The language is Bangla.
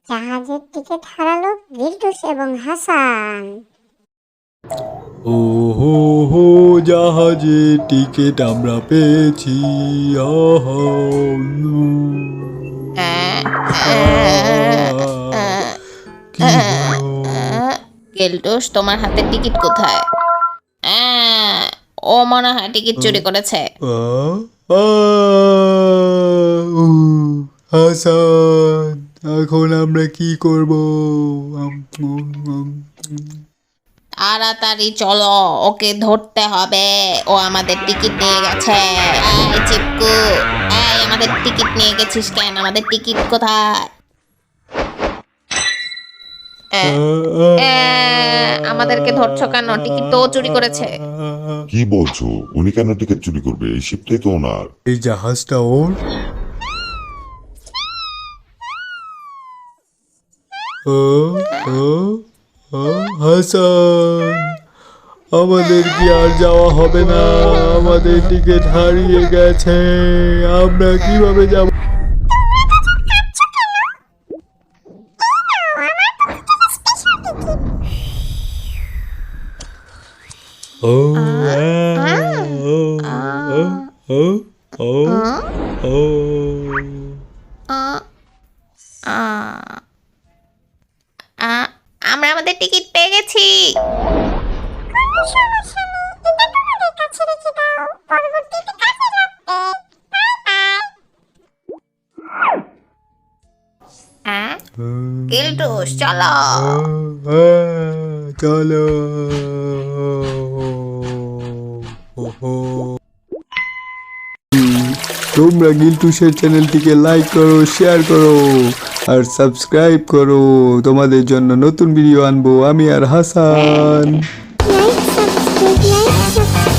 জাহাজের টিকিট হারালো গিল্টুস এবং হাসান। ও হো হো, জাহাজের টিকিট আমরা পেয়েছি। আহা, কি হলো? গেলটুস, তোমার হাতের টিকিট কোথায়? ও মনে হয় টিকিট চুরি করেছে। হাসান, এখন আমরা কি করব? তাড়াতাড়ি চলো, ওকে ধরতে হবে। ও আমাদের টিকিট নিয়ে গেছে। এই চিপকু, এই আমাদের টিকিট নিয়ে গেছিস কেন? আমাদের টিকিট কোথায়? আমাদেরকে ধরছো কেন? টিকিট তো ও চুরি করেছে। কি বলছো? উনি কেন টিকিট চুরি করবে? এই শিপটাই তো ওনার। এই জাহাজটা ওর? হাসান, আমাদের কি আর যাওয়া হবে না? আমাদের টিকিট হারিয়ে গেছে, আমরা কিভাবে যাব? ও ও ও ও আমরা আমাদের টিকিট পেয়ে গেছি। গিল্টুস, চলো। চলো। তোমরা গিল্টুসের চ্যানেলটিকে লাইক করো, শেয়ার করো আর সাবস্ক্রাইব করো। তোমাদের জন্য নতুন ভিডিও আনবো আমি আর হাসান। Like subscribe.